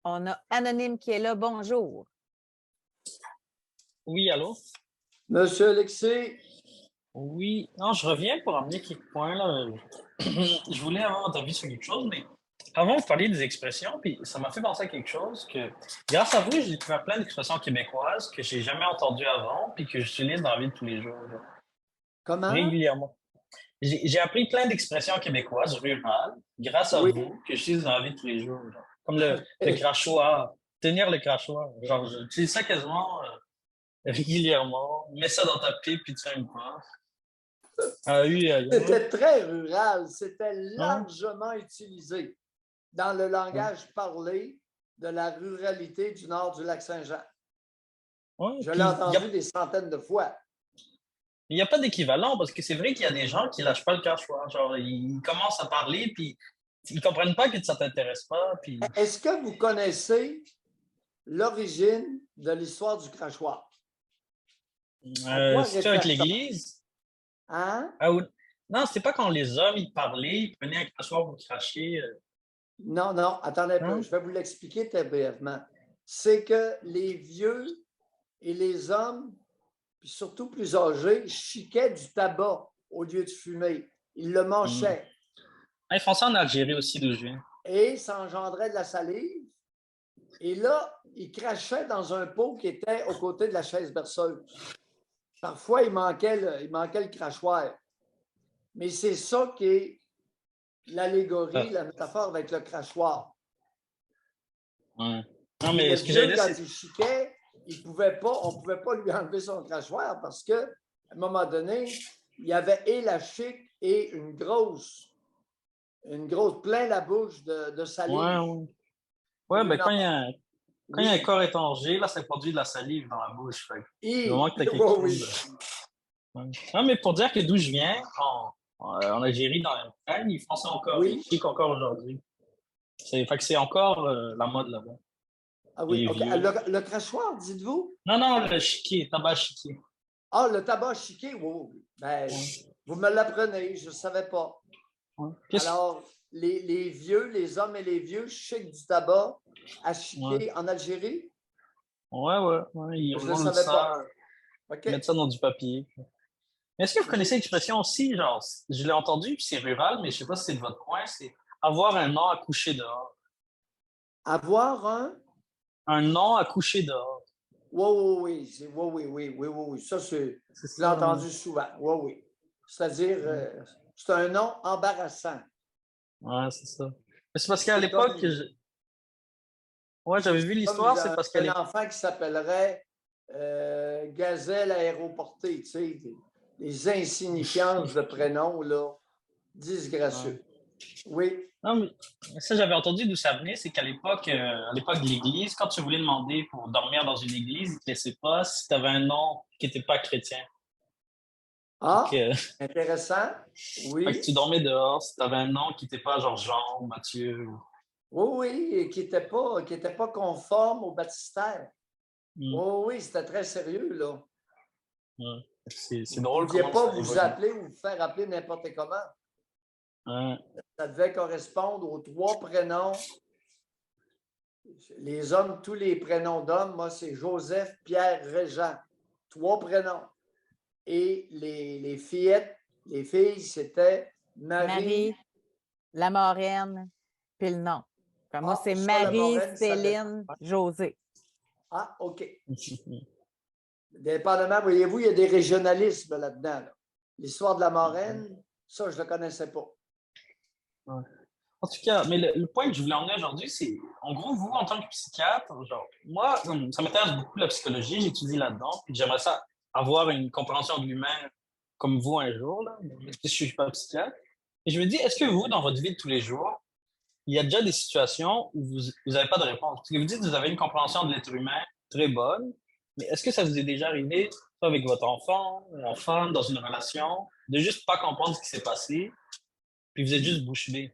On a Anonyme qui est là. Bonjour. Oui, allô? Monsieur Alexis, Oui, non, je reviens pour amener quelques points, là. Je voulais avoir votre avis sur quelque chose, mais avant, vous parliez des expressions, puis ça m'a fait penser à quelque chose que, grâce à vous, j'ai découvert plein d'expressions québécoises que j'ai jamais entendues avant, puis que j'utilise dans la vie de tous les jours, là, comment? régulièrement. J'ai appris plein d'expressions québécoises rurales grâce à Oui. vous que j'utilise dans la vie de tous les jours, genre. Comme le crachoir, tenir le crachoir. Genre, j'utilise ça quasiment régulièrement. Mets ça dans ta pipe, puis tu fais une passe. Ah oui, C'était très rural, c'était hein? largement utilisé dans le Ouais. langage parlé de la ruralité du nord du lac Saint-Jean. Ouais, Je l'ai puis entendu des centaines de fois. il y a pas d'équivalent parce que c'est vrai qu'il y a des gens qui lâchent pas le crachoir. Genre, ils commencent à parler, puis ils comprennent pas que ça t'intéresse pas, puis Est-ce que vous connaissez l'origine de l'histoire du crachoir? À quoi c'est avec réfère-t-on? l'Église. Hein? Ah, non, c'est pas quand les hommes ils parlaient, ils prenaient un crachoir pour cracher. Non, non, attendez un peu, Non? je vais vous l'expliquer très brièvement. C'est que les vieux et les hommes, puis surtout plus âgés, chiquaient du tabac au lieu de fumer. Ils le Hmm. mâchaient Ah, ils font ça en Algérie aussi, d'où je viens. et ça engendrait de la salive. Et là, ils crachaient dans un pot qui était aux côtés de la chaise berceuse. Parfois, il manquait le crachoir. Mais c'est ça qui est l'allégorie, Ah, la métaphore avec le crachoir. ouais. Non, Et mais le ce que j'allais vieux, dire, quand c'est. il chiquait, on ne pouvait pas lui enlever son crachoir parce qu'à un moment donné, il y avait et la chic et une grosse plein la bouche de Ouais, salive. ouais. Ouais, Pour ben une quand il y a un Oui, corps étranger, là, ça produit de la salive dans la bouche. Fait que du moment oui, que t'as quelque chose oui. de. Ouais. Non, mais pour dire que d'où je viens, en Algérie, dans la montagne, ils font ça encore, ils Oui. chiquent encore aujourd'hui. Fait que c'est encore la mode là-bas. Ah oui, Les OK. vieux. Le crachoir, dites-vous? Non, non, le chiqué, tabac chiqué. Ah, le tabac chiqué, oui, oui. Ben, Ouais, vous me l'apprenez, je ne savais pas. ouais. Alors, les vieux, les hommes et les vieux chiquent du tabac à Ouais, chiquer en Algérie? ouais, ils Je ne le roulent savais pas. ça, OK. ils mettent ça dans du papier. Mais est-ce que vous connaissez J'ai- l'expression aussi, genre, je l'ai entendu, puis c'est rural, mais je sais pas si c'est de votre coin, c'est avoir un an à coucher dehors. Avoir un? Un nom à coucher dehors. Oui, oui, oui. Oui. Ça, je C'est l'ai ça, hein. entendu souvent. Oui, oui. C'est-à-dire, c'est un nom embarrassant. Ouais, c'est ça. Mais c'est parce qu'à C'est l'époque, comme, ouais, j'avais vu c'est comme l'histoire, c'est parce qu'à un l'époque. enfant qui s'appellerait Gazelle aéroportée, tu sais, les insignifiances de prénoms, là, Ouais. disgracieux. Oui. Non, mais ça, j'avais entendu d'où ça venait, c'est à l'époque de l'Église, quand tu voulais demander pour dormir dans une église, ils te laissaient pas si tu avais un nom qui n'était pas chrétien. Fait Ah, que, intéressant. fait que tu Oui. dormais dehors si tu avais un nom qui n'était pas genre Jean ou Mathieu. Oui, oui, et qui était pas conforme au baptistère. Hmm. Oui, oui, c'était très sérieux, là. Ouais. C'est Vous ne drôle pouviez comment pas ça vous évolue. appeler ou vous faire appeler n'importe comment. Ouais. Ça devait correspondre aux trois prénoms. Les hommes, tous les prénoms d'hommes, moi, c'est Joseph, Pierre, Régent. Trois prénoms. Et les fillettes, les filles, c'était Marie. Marie, la Moraine, puis le nom. Comme moi, Ah, c'est ça, la Marie, Moraine, ça dépend. Céline, José. Ah, OK. Dépendamment, voyez-vous, il y a des régionalismes là-dedans. Là. L'histoire de la Moraine, ça, je ne le connaissais pas. Ouais. En tout cas, mais le point que je voulais emmener aujourd'hui, c'est, en gros, vous, en tant que psychiatre, genre, moi, ça m'intéresse beaucoup la psychologie, j'étudie là-dedans, puis j'aimerais ça avoir une compréhension de l'humain comme vous un jour, là, même si je suis pas psychiatre. Et je me dis, est-ce que vous, dans votre vie de tous les jours, il y a déjà des situations où vous avez pas de réponse? Parce que vous dites que vous avez une compréhension de l'être humain très bonne, mais est-ce que ça vous est déjà arrivé, soit avec votre enfant, ou femme, dans une relation, de juste pas comprendre ce qui s'est passé, puis vous êtes juste bouche bée?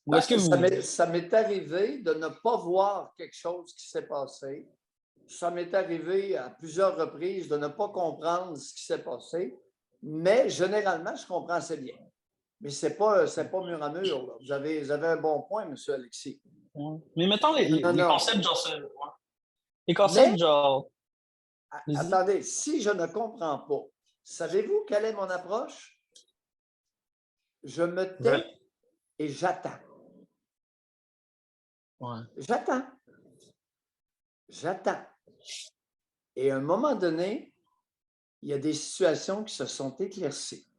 Ou est-ce que Ça vous... m'est ça m'est arrivé de ne pas voir quelque chose qui s'est passé. Ça m'est arrivé à plusieurs reprises de ne pas comprendre ce qui s'est passé, mais généralement, je comprends assez bien. Mais ce n'est pas mur à mur. Là. Vous avez un bon point, M. Alexis. Ouais. Mais mettons les Non. concepts genre ouais. Les concepts Mais, genre. Vas-y. attendez, si je ne comprends pas, savez-vous quelle est mon approche? Je me tais Ouais. et j'attends. Ouais. J'attends. Et à un moment donné, il y a des situations qui se sont éclaircies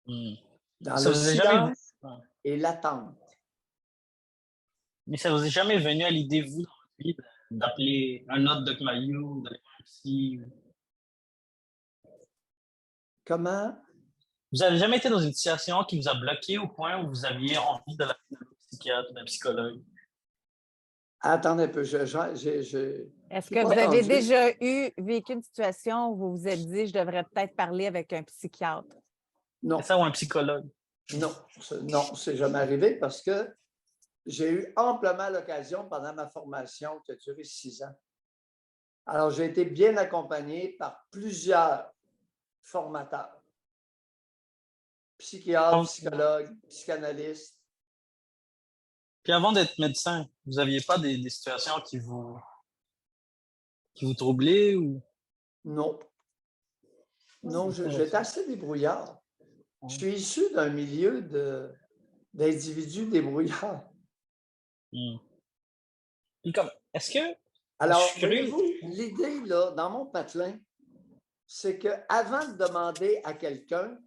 dans Ça le vous est jamais. silence Ouais. et l'attente. Mais ça vous est jamais venu à l'idée, vous, dans votre vie, d'appeler un autre Doc Mayou, d'aller voir un psy? Comment? Vous avez jamais été dans une situation qui vous a bloqué au point où vous aviez envie de la d'un psychiatre, d'un psychologue? Attendez un peu, Est-ce j'ai que pas vous avez entendu. déjà vécu une situation où vous vous êtes dit, je devrais peut-être parler avec un psychiatre? Non, C'est ça ou un psychologue? non, c'est jamais arrivé parce que j'ai eu amplement l'occasion pendant ma formation qui a duré 6 ans. Alors, j'ai été bien accompagné par plusieurs formateurs, psychiatres, psychologues, psychanalystes. Puis avant d'être médecin, vous aviez pas des situations qui vous troublaient ou? Non, non, j'étais assez débrouillard. Ouais. Je suis issu d'un milieu d'individus débrouillards. Puis comme, est-ce que, je Alors, suis curieux, voyez-vous, l'idée, là, dans mon patelin, c'est qu'avant de demander à quelqu'un,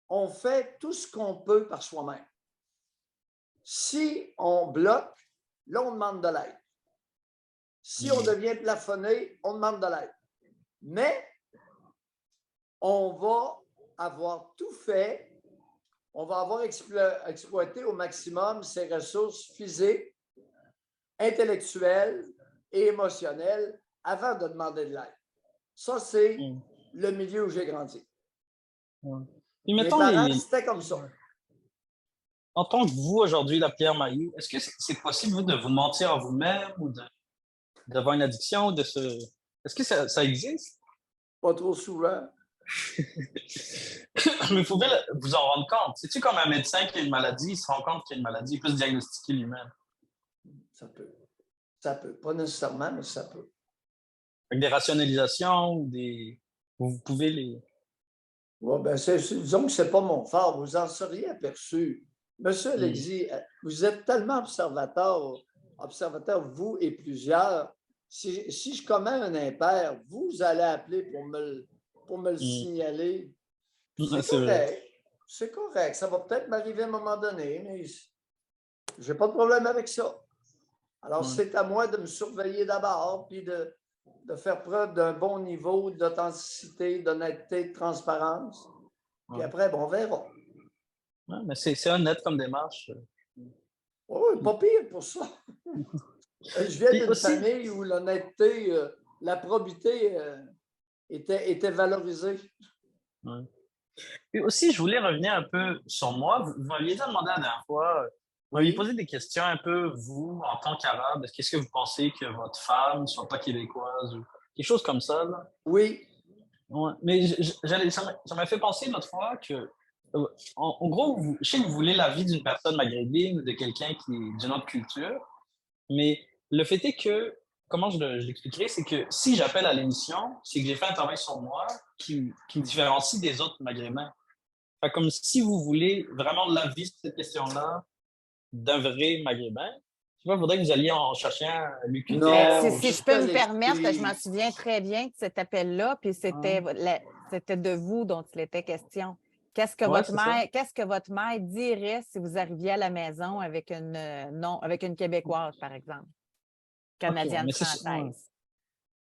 on fait tout ce qu'on peut par soi-même. Si on bloque, là, on demande de l'aide. Si on devient plafonné, on demande de l'aide. Mais on va avoir tout fait, on va avoir exploité au maximum ses ressources physiques, intellectuelles et émotionnelles avant de demander de l'aide. Ça, c'est le milieu où j'ai grandi. Puis Mes mettons parents, c'était comme ça. en tant que vous aujourd'hui, la Pierre Mailloux, est-ce que c'est possible vous, de vous mentir à vous-même ou d'avoir une addiction, est-ce que ça existe? Pas trop souvent. Mais il faut bien vous en rendre compte. C'est-tu comme un médecin qui a une maladie, il se rend compte qu'il a une maladie, il peut se diagnostiquer lui-même? Ça peut. Ça peut. Pas nécessairement, mais ça peut. Avec des rationalisations ou des. Vous pouvez les. Ouais, ben disons que ce n'est pas mon fort. Vous en seriez aperçu. Monsieur Alexis, vous êtes tellement observateur, vous et plusieurs. Si je commets un impair, vous allez appeler pour me le signaler. C'est correct. C'est correct. Ça va peut-être m'arriver à un moment donné, mais je n'ai pas de problème avec ça. Alors, c'est à moi de me surveiller d'abord, puis de faire preuve d'un bon niveau d'authenticité, d'honnêteté, de transparence. Puis après, bon, on verra. Ouais, mais c'est honnête comme démarche. Oui, pas pire pour ça. Je viens d'une aussi, famille où l'honnêteté, la probité était valorisée. Ouais. Puis aussi, je voulais revenir un peu sur moi. Vous m'aviez demandé la dernière fois, vous m'aviez posé des questions un peu, vous, en tant qu'Arabe. Qu'est-ce que vous pensez que votre femme ne soit pas québécoise ou quelque chose comme ça, là? Oui. Ouais. Mais ça m'a fait penser l'autre fois que, en gros, je sais que vous voulez la vie d'une personne maghrébine ou de quelqu'un qui est d'une autre culture, mais le fait est que, comment je l'expliquerai, c'est que si j'appelle à l'émission, c'est que j'ai fait un travail sur moi qui me différencie des autres maghrébins. Fait comme si vous voulez vraiment l'avis sur cette question-là d'un vrai maghrébin, je sais pas, il faudrait que vous alliez en chercher un à l'UQTR. Si je peux me permettre, je me souviens très bien de cet appel-là, puis c'était de vous dont il était question. Qu'est-ce que votre mère dirait si vous arriviez à la maison avec une Québécoise, par exemple, canadienne-française?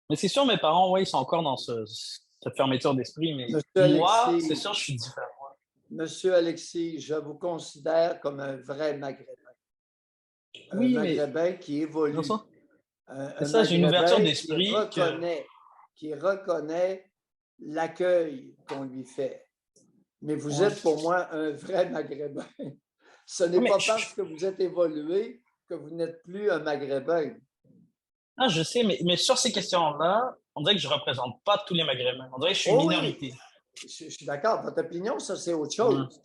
Mais c'est sûr, mes parents, ouais, ils sont encore dans cette fermeture d'esprit, mais moi, c'est sûr, je suis différent. Monsieur Alexis, je vous considère comme un vrai Maghrébin. Un Maghrébin qui évolue. C'est ça, j'ai une ouverture d'esprit. Qui reconnaît l'accueil qu'on lui fait. Mais vous êtes pour moi un vrai Maghrébin. Ce n'est pas parce que vous êtes évolué que vous n'êtes plus un Maghrébin. Ah, je sais, mais sur ces questions-là, on dirait que je ne représente pas tous les Maghrébins. On dirait que je suis une minorité. Oui. Je suis d'accord. Votre opinion, ça, c'est autre chose.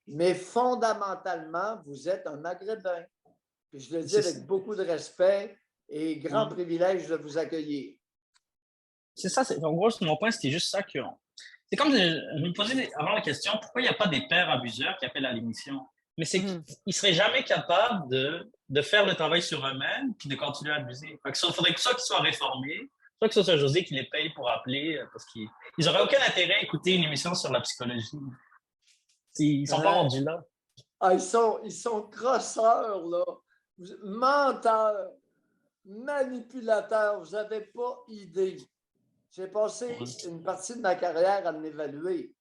Mais fondamentalement, vous êtes un Maghrébin. Puis je le dis avec beaucoup de respect et grand privilège de vous accueillir. C'est ça, en gros, mon point, c'était juste ça que. C'est comme je me posais avant la question, pourquoi il n'y a pas des pères abuseurs qui appellent à l'émission? Mais c'est qu'ils ne seraient jamais capables de faire le travail sur eux-mêmes puis de continuer à abuser. Il faudrait que soit qu'ils soient réformés, soit que ce soit José qui les paye pour appeler, parce qu'ils n'auraient aucun intérêt à écouter une émission sur la psychologie. Ils ne sont pas rendus là. Ah, ils sont crosseurs, là. Menteurs, manipulateurs. Vous n'avez pas idée. J'ai passé une partie de ma carrière à m'évaluer.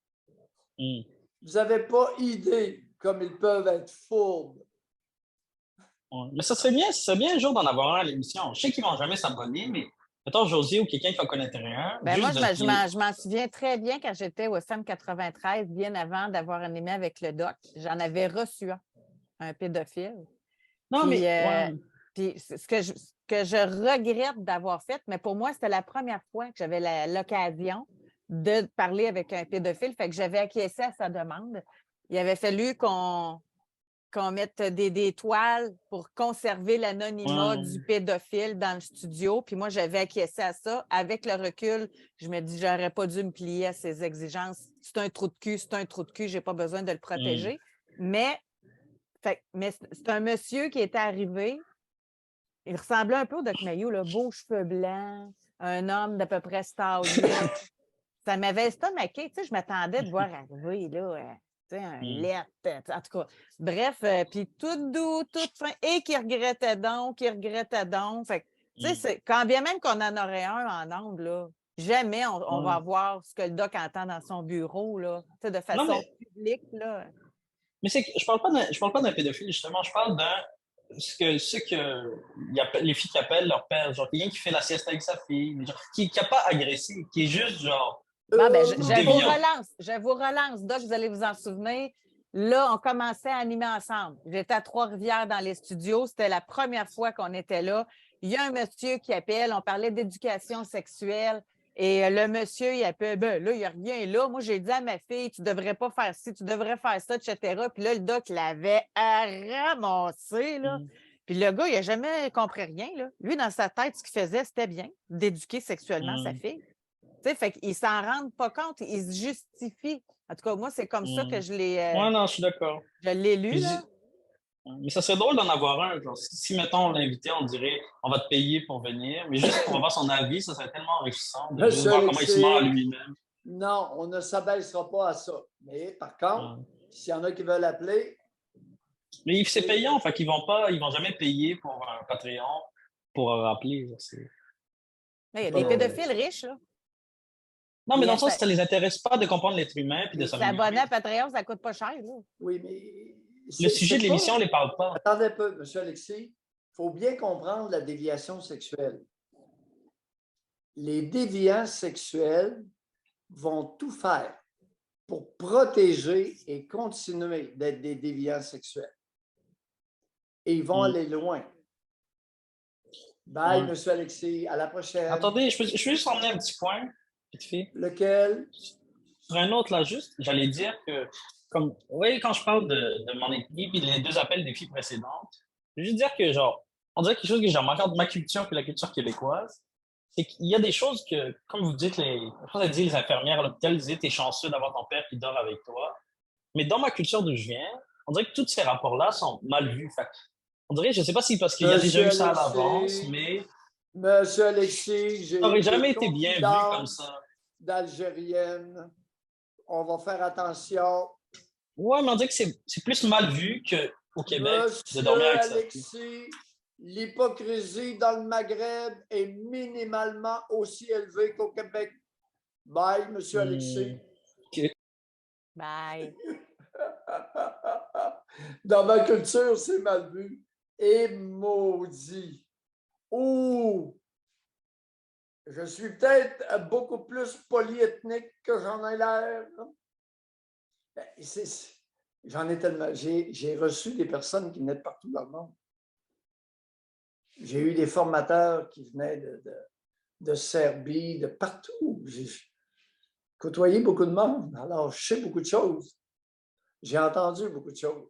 Vous n'avez pas idée comme ils peuvent être fourbes. Mais ça serait bien un jour d'en avoir un à l'émission. Je sais qu'ils ne vont jamais s'abonner, mais mettons José ou quelqu'un qui en connaît rien. Ben moi, je m'en souviens très bien quand j'étais au FM 93, bien avant d'avoir animé avec le doc. J'en avais reçu un pédophile. Non, puis, mais... puis ce que je regrette d'avoir fait, mais pour moi, c'était la première fois que j'avais l'occasion de parler avec un pédophile, fait que j'avais acquiescé à sa demande. Il avait fallu qu'on mette des toiles pour conserver l'anonymat du pédophile dans le studio. Puis moi, j'avais acquiescé à ça. Avec le recul, je me dis, j'aurais pas dû me plier à ces exigences. C'est un trou de cul, je n'ai pas besoin de le protéger. Mais c'est un monsieur qui était arrivé. Il ressemblait un peu au Doc Mayou, là, beaux cheveux blancs, un homme d'à peu près cet âge-là. Ça m'avait estomaqué. Tu sais, je m'attendais de voir arriver, là, un lettre, en tout cas. Bref, puis tout doux, tout fin, et qui regrettait donc. Fait tu sais, quand bien même qu'on en aurait un en ondes, là, jamais on va voir ce que le doc entend dans son bureau, là, tu sais, de façon publique, là. Mais je parle pas d'un pédophile, justement. Je parle d'un ce que les filles qui appellent leur père, genre quelqu'un qui fait la sieste avec sa fille, mais genre, qui n'a pas agressé, qui est juste genre. Je vous relance. Doc, vous allez vous en souvenir. Là, on commençait à animer ensemble. J'étais à Trois-Rivières dans les studios. C'était la première fois qu'on était là. Il y a un monsieur qui appelle. On parlait d'éducation sexuelle. Et le monsieur, il appelle. Ben là, il n'y a rien là. Moi, j'ai dit à ma fille, tu ne devrais pas faire ci, tu devrais faire ça, etc. Puis là, le doc l'avait ramassé, là. Puis le gars, il n'a jamais compris rien, là. Lui, dans sa tête, ce qu'il faisait, c'était bien d'éduquer sexuellement sa fille. Tu sais, fait qu'ils s'en rendent pas compte, ils se justifient. En tout cas, moi, c'est comme ça que je l'ai. Non, je suis d'accord. Je l'ai lu, là. Mais ça serait drôle d'en avoir un. Genre, si, mettons, on l'invitait, on dirait on va te payer pour venir, mais juste pour avoir son avis, ça serait tellement enrichissant de voir comment il se ment à lui-même. Non, on ne s'abaissera pas à ça. Mais par contre, s'il y en a qui veulent appeler. Mais c'est payant, fait qu'ils vont jamais payer pour un Patreon pour rappeler. Il y a des pédophiles riches, là. Non, mais dans le sens, ça ne les intéresse pas de comprendre l'être humain puis de s'améliorer. S'abonner à Patreon, ça ne coûte pas cher, là. Oui, mais. Le sujet de l'émission, on ne les parle pas. Attendez un peu, M. Alexis. Il faut bien comprendre la déviation sexuelle. Les déviants sexuels vont tout faire pour protéger et continuer d'être des déviants sexuels. Et ils vont aller loin. Bye, M. Alexis. À la prochaine. Attendez, je peux juste emmener un petit point, vite fait. Lequel? Sur un autre, là, juste, j'allais dire que, comme, oui, quand je parle de mon équipe et les deux appels des filles précédentes, je veux juste dire que, genre, on dirait quelque chose que j'ai remarqué entre ma culture et la culture québécoise, c'est qu'il y a des choses que, comme vous dites, les infirmières à l'hôpital disaient, t'es chanceux d'avoir ton père qui dort avec toi. Mais dans ma culture d'où je viens, on dirait que tous ces rapports-là sont mal vus. Fait, on dirait, je ne sais pas si parce qu'il y a déjà eu ça à l'avance, mais. Monsieur Alexis, j'ai. Ça n'aurait jamais été bien vu comme ça. D'Algérienne. On va faire attention. Ouais, mais on dirait que c'est plus mal vu qu'au Québec de dormir avec ça. Alexis, l'hypocrisie dans le Maghreb est minimalement aussi élevée qu'au Québec. Bye, Monsieur Alexis. Okay. Bye. Dans ma culture, c'est mal vu. Et maudit. Ouh! Je suis peut-être beaucoup plus polyethnique que j'en ai l'air. J'en ai tellement. J'ai reçu des personnes qui venaient de partout dans le monde. J'ai eu des formateurs qui venaient de Serbie, de partout. J'ai côtoyé beaucoup de monde. Alors, je sais beaucoup de choses. J'ai entendu beaucoup de choses.